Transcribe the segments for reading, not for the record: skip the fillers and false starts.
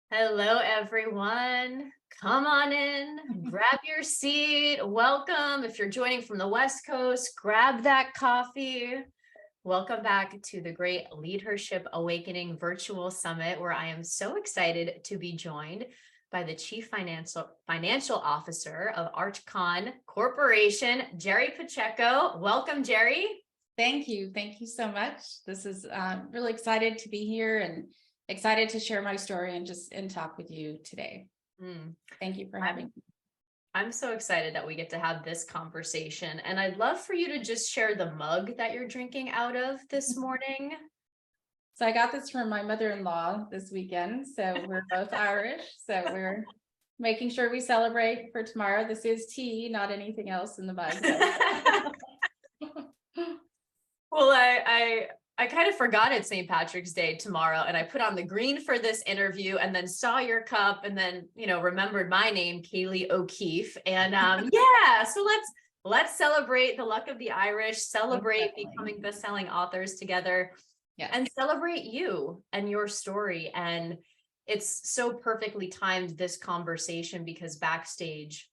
Hello, everyone. Come on in, grab your seat. Welcome. If you're joining from the West Coast, grab that coffee. Welcome back to the Great Leadership Awakening Virtual Summit, where I am so excited to be joined by the Chief Financial Officer of ArchCon Corporation, Geri Pacheco. Welcome, Geri. Thank you. Thank you so much. This is really excited to be here and excited to share my story and talk with you today. Thank you for having me. I'm so excited that we get to have this conversation, and I'd love for you to just share the mug that you're drinking out of this morning. So I got this from my mother-in-law this weekend. So we're both Irish. So we're making sure we celebrate for tomorrow. This is tea, not anything else in the mug. Well, I kind of forgot it's St. Patrick's Day tomorrow, and I put on the green for this interview and then saw your cup and then, remembered my name, Kaylee O'Keefe. And yeah, so let's celebrate the luck of the Irish, celebrate becoming best-selling authors together, and celebrate you and your story. And it's so perfectly timed, this conversation, because backstage,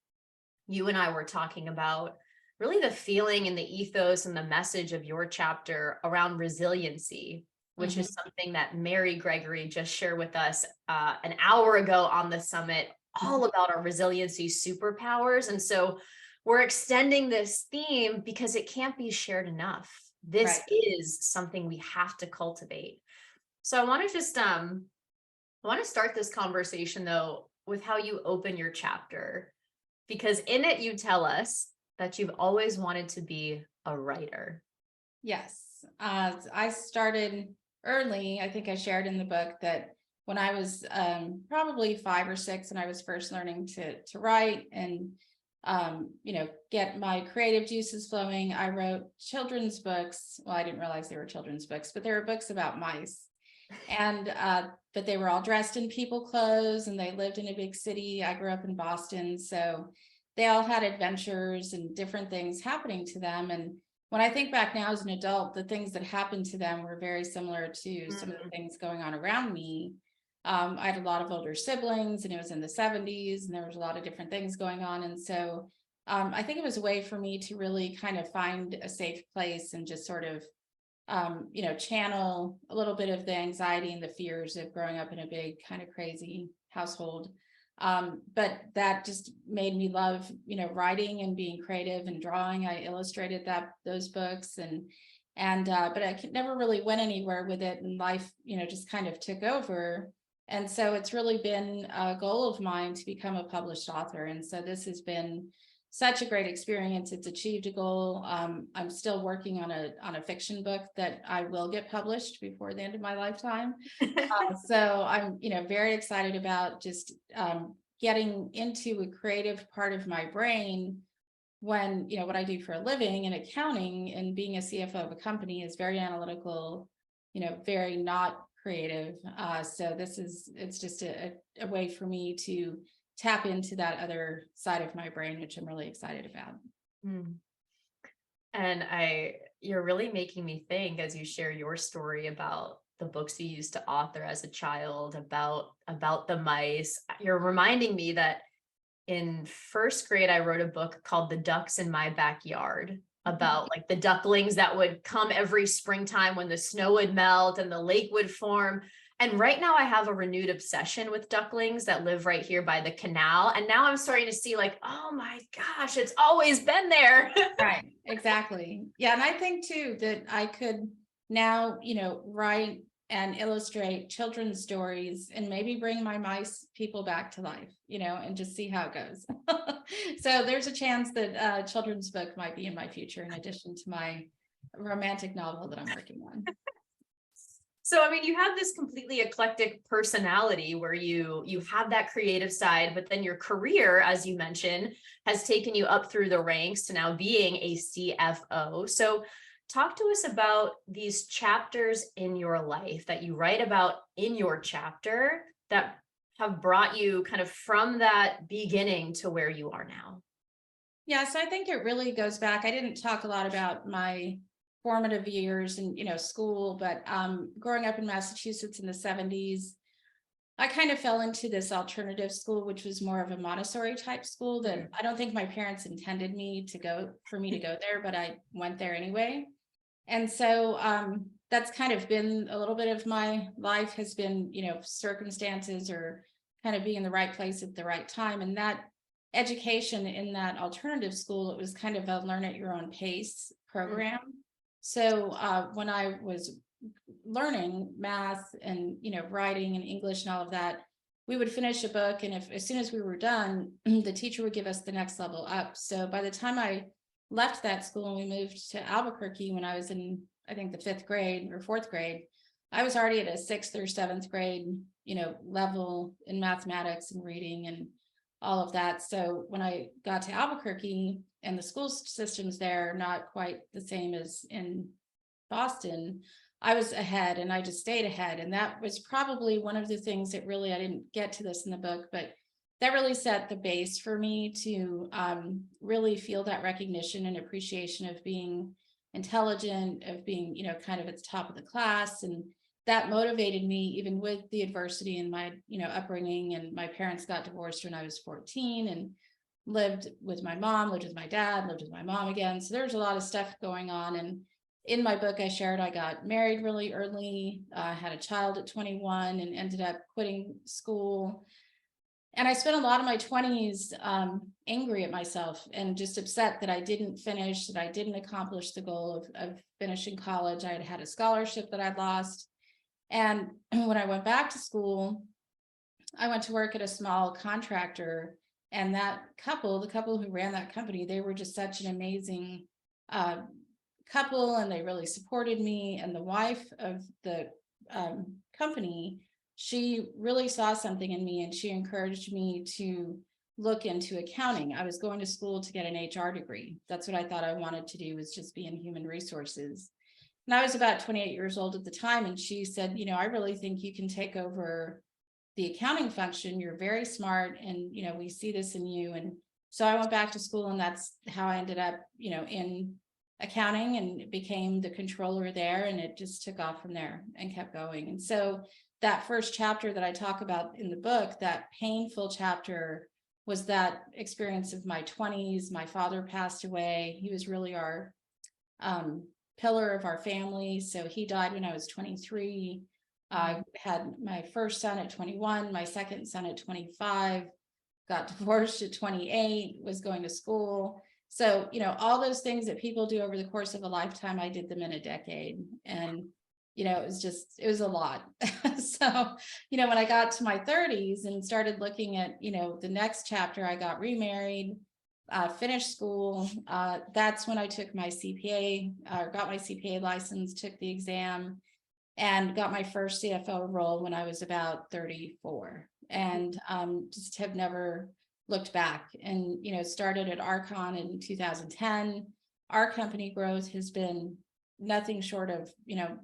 you and I were talking about really the feeling and the ethos and the message of your chapter around resiliency, which is something that Mary Gregory just shared with us an hour ago on the summit, all about our resiliency superpowers. And so we're extending this theme because it can't be shared enough. This is something we have to cultivate. So I want to start this conversation, though, with how you open your chapter, because in it you tell us that you've always wanted to be a writer. Yes. I started early. I think I shared in the book that when I was probably 5 or 6 and I was first learning to write and, get my creative juices flowing, I wrote children's books. Well, I didn't realize they were children's books, but they were books about mice. And but they were all dressed in people clothes and they lived in a big city. I grew up in Boston. So they all had adventures and different things happening to them. And when I think back now as an adult, the things that happened to them were very similar to some of the things going on around me. I had a lot of older siblings and it was in the 70s and there was a lot of different things going on. And so I think it was a way for me to really kind of find a safe place and just sort of, channel a little bit of the anxiety and the fears of growing up in a big kind of crazy household. But that just made me love, writing and being creative and drawing. I illustrated those books but I never really went anywhere with it, and life, just kind of took over. And so it's really been a goal of mine to become a published author. And so this has been such a great experience. It's achieved a goal. I'm still working on a fiction book that I will get published before the end of my lifetime. So I'm, very excited about just getting into a creative part of my brain when, what I do for a living in accounting and being a CFO of a company is very analytical, very not creative. So it's just a way for me to tap into that other side of my brain, which I'm really excited about. And you're really making me think, as you share your story about the books you used to author as a child, about the mice. You're reminding me that in first grade, I wrote a book called The Ducks in My Backyard, about like the ducklings that would come every springtime when the snow would melt and the lake would form. And right now I have a renewed obsession with ducklings that live right here by the canal. And now I'm starting to see like, oh my gosh, it's always been there. Right, exactly. Yeah. And I think too, that I could now, write and illustrate children's stories and maybe bring my mice people back to life, and just see how it goes. So there's a chance that a children's book might be in my future, in addition to my romantic novel that I'm working on. So, I mean, you have this completely eclectic personality where you have that creative side, but then your career, as you mentioned, has taken you up through the ranks to now being a CFO. So talk to us about these chapters in your life that you write about in your chapter that have brought you kind of from that beginning to where you are now. Yeah, so I think it really goes back. I didn't talk a lot about my formative years and, school, but growing up in Massachusetts in the 70s, I kind of fell into this alternative school, which was more of a Montessori type school that I don't think my parents intended for me to go there, but I went there anyway. And so that's kind of been a little bit of my life, has been, circumstances or kind of being in the right place at the right time. And that education in that alternative school, it was kind of a learn at your own pace program. So when I was learning math and, writing and English and all of that, we would finish a book. And if, as soon as we were done, the teacher would give us the next level up. So by the time I left that school and we moved to Albuquerque when I was in, I think, the 5th grade or 4th grade, I was already at a 6th or 7th grade, level in mathematics and reading and all of that. So when I got to Albuquerque, and the school systems there are not quite the same as in Boston, I was ahead and I just stayed ahead. And that was probably one of the things that really, I didn't get to this in the book, but that really set the base for me to really feel that recognition and appreciation of being intelligent, of being, kind of at the top of the class. And that motivated me even with the adversity in my, upbringing. And my parents got divorced when I was 14 and lived with my mom, lived with my dad, lived with my mom again. So there's a lot of stuff going on. And in my book, I shared I got married really early, had a child at 21 and ended up quitting school. And I spent a lot of my 20s angry at myself and just upset that I didn't finish, that I didn't accomplish the goal of finishing college. I had had a scholarship that I'd lost. And when I went back to school, I went to work at a small contractor. And the couple who ran that company, they were just such an amazing couple, and they really supported me. And the wife of the company, she really saw something in me and she encouraged me to look into accounting. I was going to school to get an HR degree. That's what I thought I wanted to do, was just be in human resources. And I was about 28 years old at the time. And she said, I really think you can take over the accounting function. You're very smart. And, we see this in you. And so I went back to school, and that's how I ended up, in accounting, and became the controller there. And it just took off from there and kept going. And so that first chapter that I talk about in the book, that painful chapter, was that experience of my 20s. My father passed away. He was really our pillar of our family. So he died when I was 23. I had my first son at 21, my second son at 25, got divorced at 28, was going to school. So, all those things that people do over the course of a lifetime, I did them in a decade. And, it was a lot. So, when I got to my 30s and started looking at, the next chapter, I got remarried, finished school. That's when I took my CPA, got my CPA license, took the exam, and got my first CFO role when I was about 34, and just have never looked back. And, started at Archon in 2010. Our company growth has been nothing short of,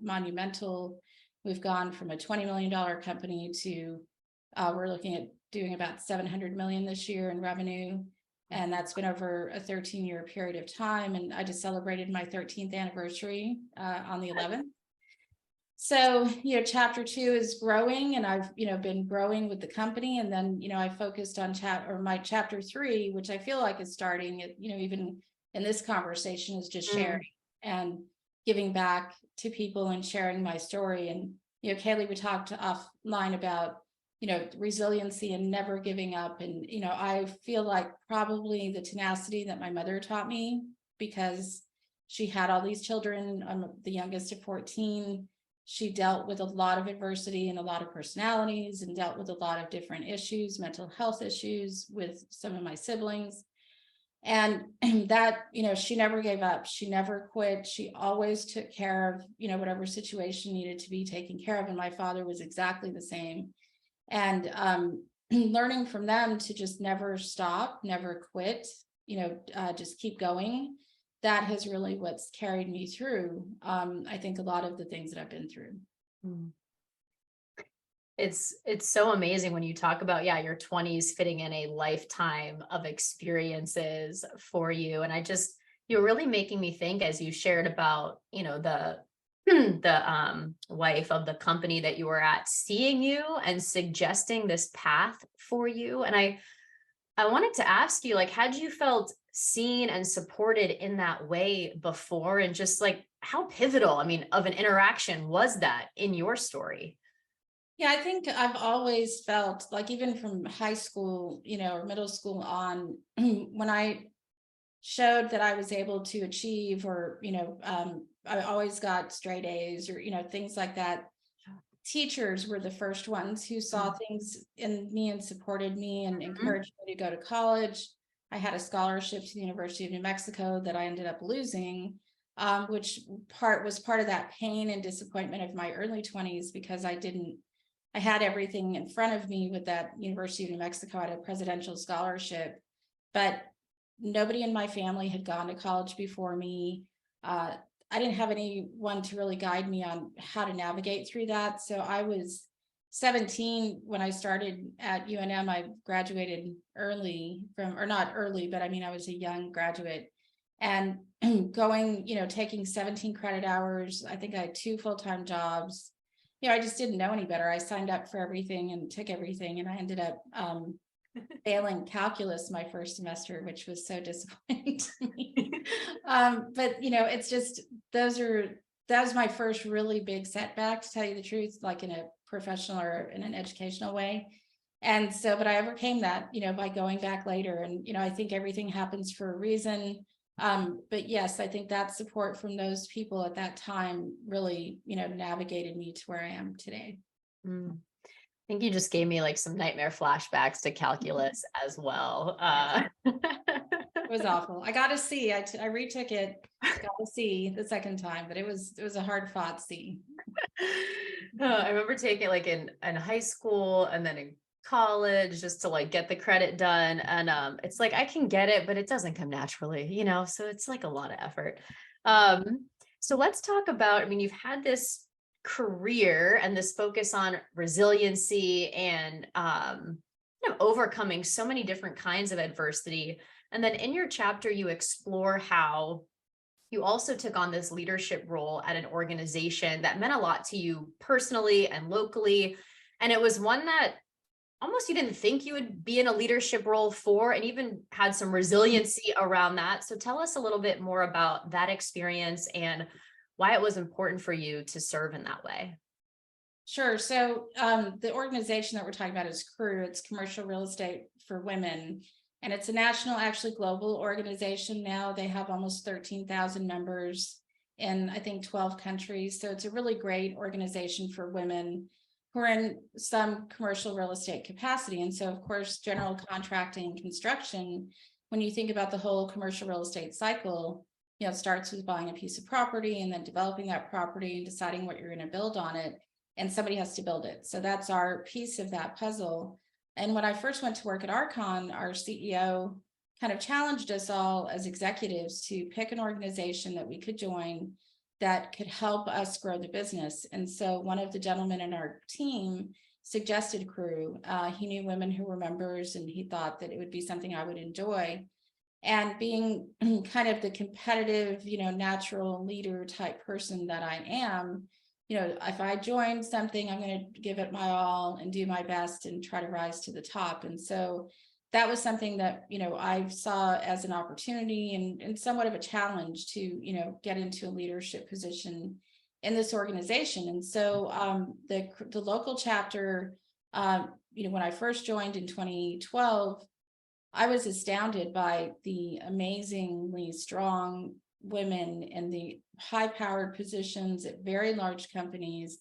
monumental. We've gone from a $20 million company to we're looking at doing about 700 million this year in revenue. And that's been over a 13-year period of time. And I just celebrated my 13th anniversary on the 11th. So, chapter 2 is growing, and I've, been growing with the company. And then, I focused on my chapter 3, which I feel like is starting at, even in this conversation, is just sharing and giving back to people and sharing my story. And, Kaylee, we talked offline about, resiliency and never giving up. And, I feel like probably the tenacity that my mother taught me, because she had all these children. I'm the youngest of 14. She dealt with a lot of adversity and a lot of personalities, and dealt with a lot of different issues, mental health issues with some of my siblings. And that, she never gave up. She never quit. She always took care of, whatever situation needed to be taken care of. And my father was exactly the same. And learning from them to just never stop, never quit, just keep going. That has really what's carried me through, I think, a lot of the things that I've been through. It's so amazing when you talk about, your 20s fitting in a lifetime of experiences for you. And you're really making me think, as you shared about, the the wife of the company that you were at seeing you and suggesting this path for you. And I wanted to ask you, like, had you felt seen and supported in that way before? And just like how pivotal, I mean, of an interaction was that in your story? Yeah, I think I've always felt like, even from high school, or middle school on, when I showed that I was able to achieve, or, I always got straight A's, or, things like that. Teachers were the first ones who saw things in me and supported me and Mhm. encouraged me to go to college. I had a scholarship to the University of New Mexico that I ended up losing, which was part of that pain and disappointment of my early 20s, because I had everything in front of me with that University of New Mexico. I had a presidential scholarship, but nobody in my family had gone to college before me. Uh, I didn't have anyone to really guide me on how to navigate through that. So I was 17 when I started at UNM. I graduated early from, or not early, but I mean, I was a young graduate, and going, taking 17 credit hours. I think I had 2 full-time jobs. I just didn't know any better. I signed up for everything and took everything, and I ended up failing calculus my first semester, which was so disappointing to me. But it's just, that was my first really big setback, to tell you the truth, like in a professional or in an educational way. And so, but I overcame that, by going back later. And, I think everything happens for a reason. But yes, I think that support from those people at that time really, navigated me to where I am today. Mm. I think you just gave me like some nightmare flashbacks to calculus as well. Yes, it was awful. I got a C. I retook it, got a C the second time, but it was a hard fought C. I remember taking it like in high school and then in college just to like get the credit done. And it's like I can get it, but it doesn't come naturally, so it's like a lot of effort. So let's talk about, I mean, you've had this career and this focus on resiliency and overcoming so many different kinds of adversity. And then in your chapter, you explore how you also took on this leadership role at an organization that meant a lot to you personally and locally. And it was one that almost you didn't think you would be in a leadership role for, and even had some resiliency around that. So tell us a little bit more about that experience and why it was important for you to serve in that way. Sure. So the organization that we're talking about is CREW. It's Commercial Real Estate for Women. And it's a national, actually global organization now. They have almost 13,000 members in, I think, 12 countries. So it's a really great organization for women who are in some commercial real estate capacity. And so, of course, general contracting and construction, when you think about the whole commercial real estate cycle, it starts with buying a piece of property and then developing that property and deciding what you're going to build on it. And somebody has to build it. So that's our piece of that puzzle. And when I first went to work at Archon, our CEO kind of challenged us all as executives to pick an organization that we could join that could help us grow the business. And so one of the gentlemen in our team suggested CREW. He knew women who were members, and he thought that it would be something I would enjoy. And being kind of the competitive, natural leader type person that I am, if I join something, I'm going to give it my all and do my best and try to rise to the top. And so that was something that, I saw as an opportunity and somewhat of a challenge to, get into a leadership position in this organization. And so the local chapter, when I first joined in 2012, I was astounded by the amazingly strong women in the high-powered positions at very large companies.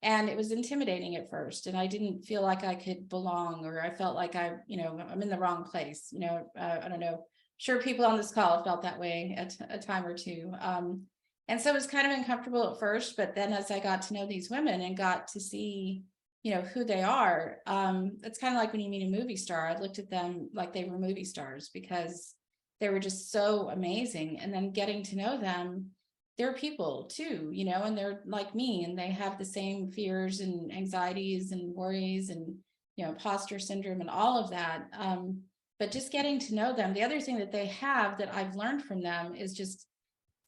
And it was intimidating at first. And I didn't feel like I could belong, or I felt like I'm in the wrong place. I don't know. Sure, people on this call felt that way at a time or two. And so it was kind of uncomfortable at first, but then as I got to know these women and got to see who they are, it's kind of like when you meet a movie star. I looked at them like they were movie stars because they were just so amazing. And then getting to know them, they're people too, and they're like me, and they have the same fears and anxieties and worries and imposter syndrome and all of that. But just getting to know them, the other thing that they have that I've learned from them is just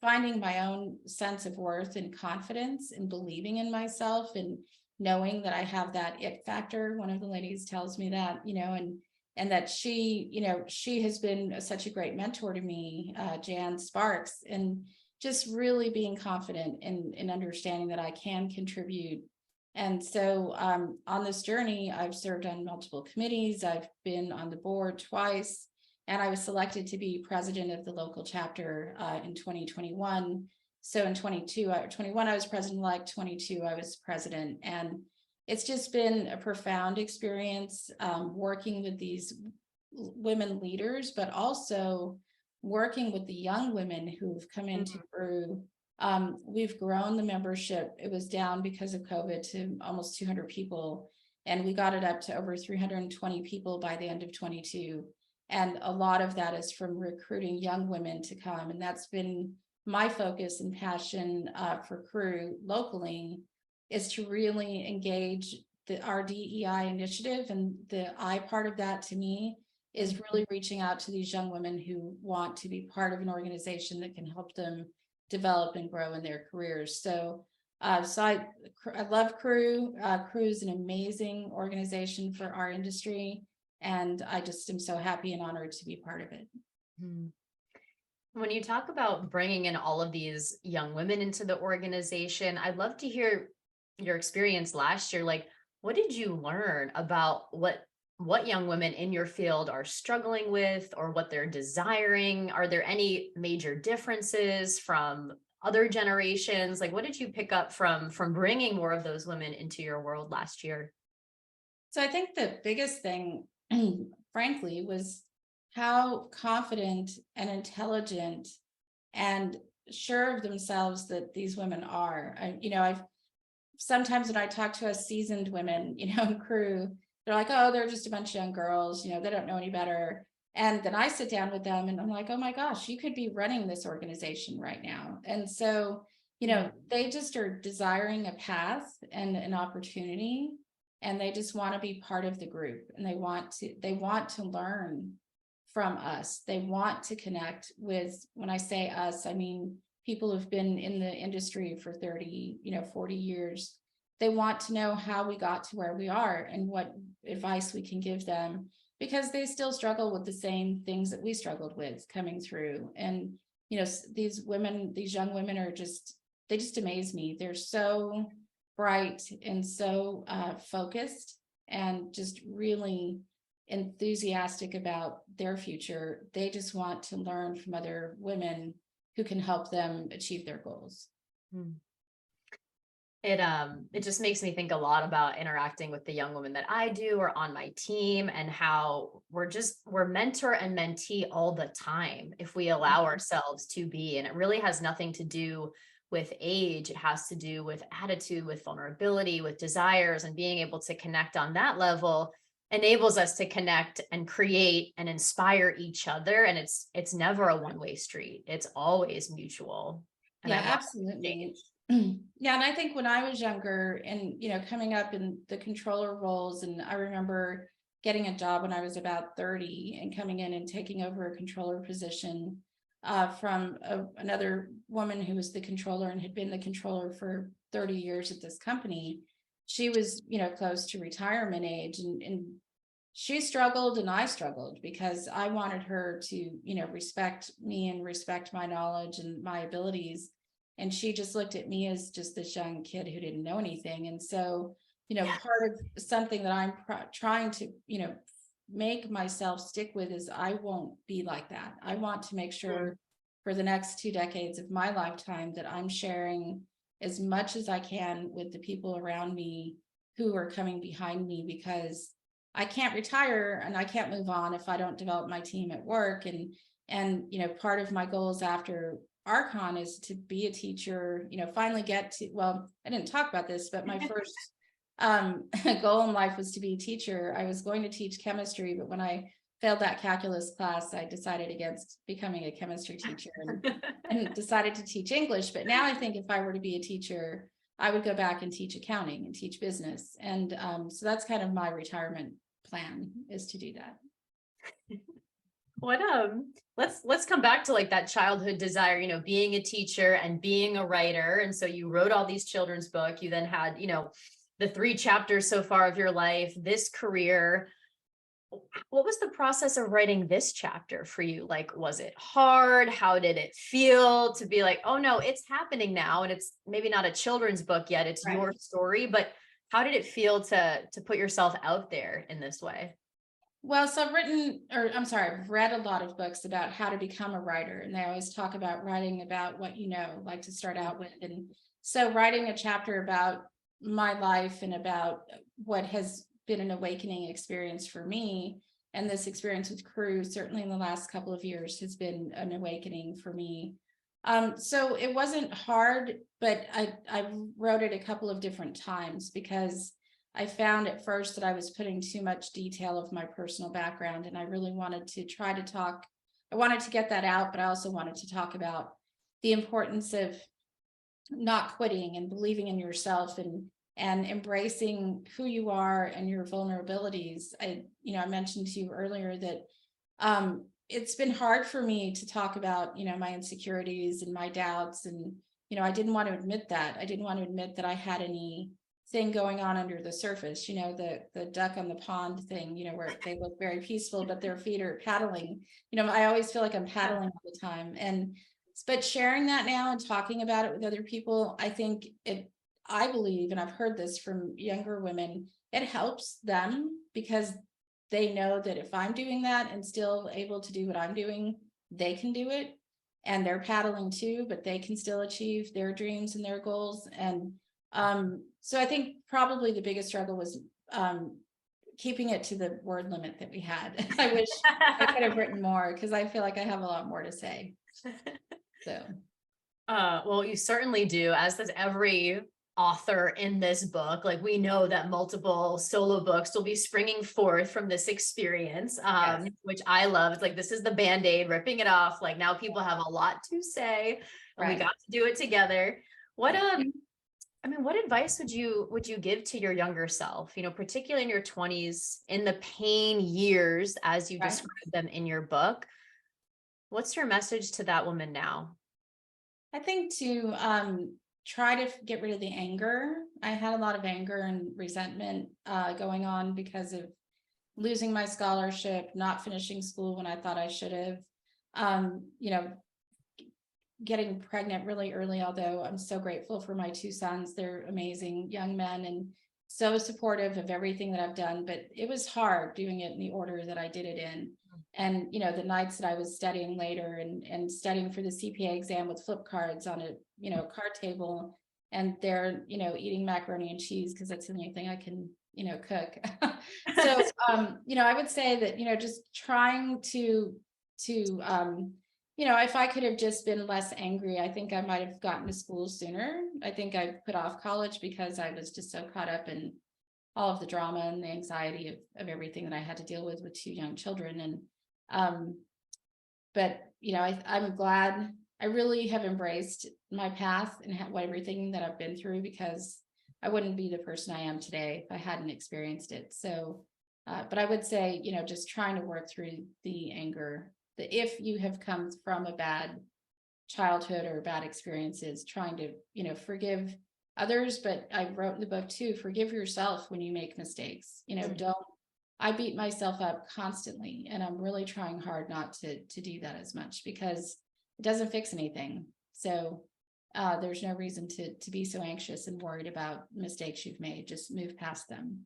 finding my own sense of worth and confidence and believing in myself and knowing that I have that it factor. One of the ladies tells me that, and that she has been such a great mentor to me, Jan Sparks, and just really being confident in understanding that I can contribute. And so on this journey, I've served on multiple committees. I've been on the board twice, and I was selected to be president of the local chapter in 2021. So in 21, I was president-elect, 22, I was president. And it's just been a profound experience working with these women leaders, but also working with the young women who've come into Cru. We've grown the membership. It was down because of COVID to almost 200 people, and we got it up to over 320 people by the end of 22. And a lot of that is from recruiting young women to come. And that's been my focus and passion for Cru locally, is to really engage our DEI initiative. And the I part of that to me is really reaching out to these young women who want to be part of an organization that can help them develop and grow in their careers. So I love Cru. Cru is an amazing organization for our industry, and I just am so happy and honored to be part of it. When you talk about bringing in all of these young women into the organization, I'd love to hear your experience last year. Like, what did you learn about what young women in your field are struggling with, or what they're desiring? Are there any major differences from other generations? Like, what did you pick up from bringing more of those women into your world last year? So I think the biggest thing, frankly, was how confident and intelligent and sure of themselves that these women are. I've sometimes when I talk to us seasoned women, in Cru, they're like, oh, they're just a bunch of young girls, they don't know any better. And then I sit down with them and I'm like, oh my gosh, you could be running this organization right now. And so, they just are desiring a path and an opportunity, and they just want to be part of the group, and they want to learn from us. They want to connect with, when I say us, I mean people who've been in the industry for 30, 40 years. They want to know how we got to where we are and what advice we can give them, because they still struggle with the same things that we struggled with coming through. And, these young women they just amaze me. They're so bright and so focused and just really enthusiastic about their future. They just want to learn from other women who can help them achieve their goals. It just makes me think a lot about interacting with the young women that I do or on my team, and how we're mentor and mentee all the time if we allow ourselves to be. And it really has nothing to do with age. It has to do with attitude, with vulnerability, with desires, and being able to connect on that level enables us to connect and create and inspire each other. And it's never a one-way street. It's always mutual. And Yeah, absolutely. Yeah. And I think when I was younger and, coming up in the controller roles, and I remember getting a job when I was about 30 and coming in and taking over a controller position from another woman who was the controller and had been the controller for 30 years at this company. She was, close to retirement age, and she struggled and I struggled because I wanted her to, respect me and respect my knowledge and my abilities. And she just looked at me as just this young kid who didn't know anything. And so, part of something that I'm trying to, make myself stick with is I won't be like that. I want to make sure for the next 2 decades of my lifetime that I'm sharing as much as I can with the people around me who are coming behind me, because I can't retire and I can't move on if I don't develop my team at work. And part of my goals after Archon is to be a teacher, finally get to, well, I didn't talk about this, but my first goal in life was to be a teacher. I was going to teach chemistry, but when I failed that calculus class, I decided against becoming a chemistry teacher and decided to teach English. But now I think if I were to be a teacher, I would go back and teach accounting and teach business. And so that's kind of my retirement plan, is to do that. Let's come back to like that childhood desire, being a teacher and being a writer. And so you wrote all these children's book. You then had, the 3 chapters so far of your life, this career. What was the process of writing this chapter for you? Like, was it hard? How did it feel to be like, oh no, it's happening now? And it's maybe not a children's book yet, it's Right. your story, but how did it feel to put yourself out there in this way? Well, so I've read a lot of books about how to become a writer, and they always talk about writing about what you know, like to start out with. And so writing a chapter about my life and about what has been an awakening experience for me, and this experience with crew, certainly in the last couple of years, has been an awakening for me. So it wasn't hard, but I wrote it a couple of different times because I found at first that I was putting too much detail of my personal background, and I really wanted to try to talk. I wanted to get that out, but I also wanted to talk about the importance of not quitting and believing in yourself and embracing who you are and your vulnerabilities. I mentioned to you earlier that it's been hard for me to talk about, my insecurities and my doubts. And, I didn't want to admit that. I didn't want to admit that I had any thing going on under the surface, the duck on the pond thing, where they look very peaceful, but their feet are paddling. I always feel like I'm paddling all the time. But sharing that now and talking about it with other people, I believe, and I've heard this from younger women, it helps them because they know that if I'm doing that and still able to do what I'm doing, they can do it. And they're paddling too, but they can still achieve their dreams and their goals. And so I think probably the biggest struggle was keeping it to the word limit that we had. I wish I could have written more because I feel like I have a lot more to say. So Well, you certainly do, as does every author in this book. Like, we know that multiple solo books will be springing forth from this experience, yes. which I love. It's like, this is the Band-Aid, ripping it off. Like, now people have a lot to say, and we Right. got to do it together. What, Yeah. what advice would you give to your younger self, particularly in your 20s, in the pain years, as you Right. describe them in your book? What's your message to that woman now? I think to try to get rid of the anger. I had a lot of anger and resentment going on because of losing my scholarship, not finishing school when I thought I should have. Um, you know, Getting pregnant really early, although I'm so grateful for my 2 sons. They're amazing young men and so supportive of everything that I've done, but it was hard doing it in the order that I did it in. And, the nights that I was studying later and studying for the CPA exam with flip cards on a, card table, and they're, eating macaroni and cheese because that's the only thing I can, cook. So, I would say that, just trying to if I could have just been less angry, I think I might have gotten to school sooner. I think I put off college because I was just so caught up in all of the drama and the anxiety of everything that I had to deal with 2 young children. And, but, I'm glad I really have embraced my path and what everything that I've been through, because I wouldn't be the person I am today if I hadn't experienced it. So, but I would say, just trying to work through the anger, that if you have come from a bad childhood or bad experiences, trying to, forgive others. But I wrote in the book too, forgive yourself when you make mistakes. I beat myself up constantly, and I'm really trying hard not to do that as much because it doesn't fix anything. So there's no reason to be so anxious and worried about mistakes you've made. Just move past them.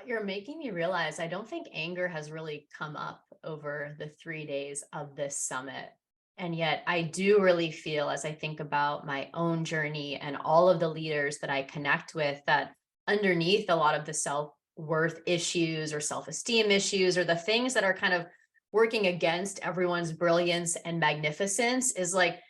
You're making me realize I don't think anger has really come up over the 3 days of this summit. And yet I do really feel, as I think about my own journey and all of the leaders that I connect with, that underneath a lot of the self-worth issues or self-esteem issues, or the things that are kind of working against everyone's brilliance and magnificence, is like,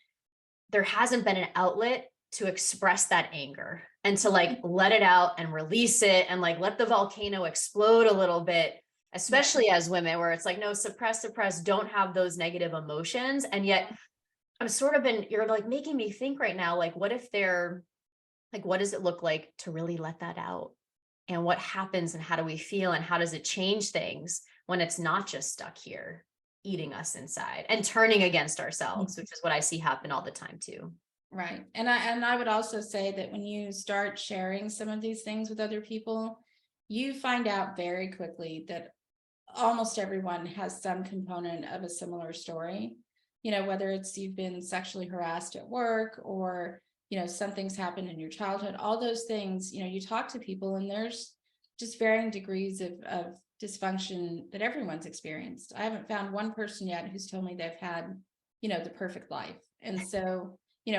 there hasn't been an outlet to express that anger and to like let it out and release it and like let the volcano explode a little bit, especially as women, where it's like, no, suppress, don't have those negative emotions. And yet you're like making me think right now, like, what if they're like, what does it look like to really let that out? And what happens and how do we feel and how does it change things when it's not just stuck here, eating us inside and turning against ourselves, which is what I see happen all the time too. Right. And I would also say that when you start sharing some of these things with other people, you find out very quickly that almost everyone has some component of a similar story. Whether it's you've been sexually harassed at work, or, something's happened in your childhood, all those things, you talk to people and there's just varying degrees of dysfunction that everyone's experienced. I haven't found one person yet who's told me they've had, the perfect life. And so,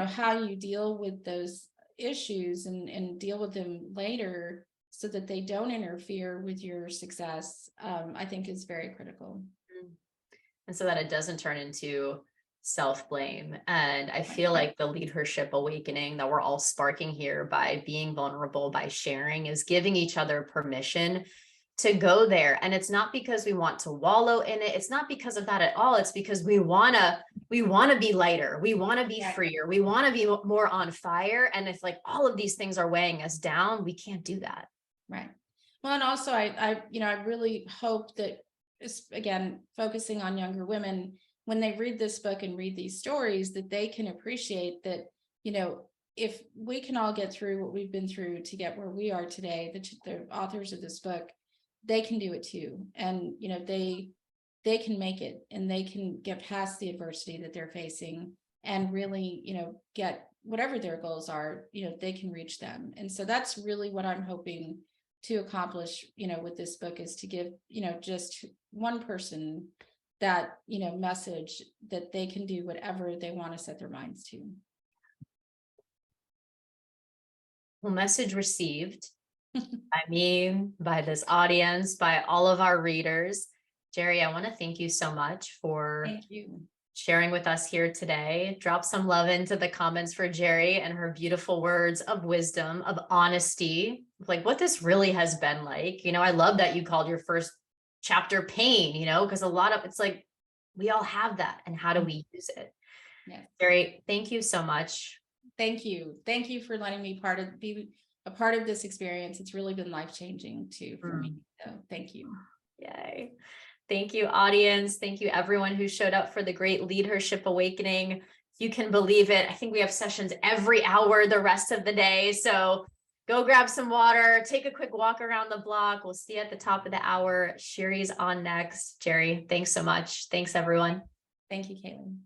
how you deal with those issues and deal with them later so that they don't interfere with your success, I think is very critical. And so that it doesn't turn into self-blame. And I feel like the leadership awakening that we're all sparking here by being vulnerable, by sharing, is giving each other permission to go there. And it's not because we want to wallow in it. It's not because of that at all. It's because we want to be lighter. We want to be freer. We want to be more on fire. And if like all of these things are weighing us down, we can't do that. Right. Well, and also I really hope that, again, focusing on younger women, when they read this book and read these stories, that they can appreciate that, if we can all get through what we've been through to get where we are today, the authors of this book, they can do it too. And, they can make it, and they can get past the adversity that they're facing and really, get whatever their goals are, they can reach them. And so that's really what I'm hoping to accomplish, with this book, is to give, just one person that, message that they can do whatever they want to set their minds to. Well, message received by me, by this audience, by all of our readers. Geri, I want to thank you so much for sharing with us here today. Drop some love into the comments for Geri and her beautiful words of wisdom, of honesty, like what this really has been like. I love that you called your first chapter pain, because a lot of it's like, we all have that. And how do we use it? Yeah. Geri, thank you so much. Thank you. Thank you for letting me be a part of this experience. It's really been life-changing too for me. So thank you. Yay. Thank you, audience. Thank you, everyone who showed up for the Great Leadership Awakening. If you can believe it, I think we have sessions every hour the rest of the day. So go grab some water, take a quick walk around the block. We'll see you at the top of the hour. Sheri's on next. Geri, thanks so much. Thanks, everyone. Thank you, Caitlin.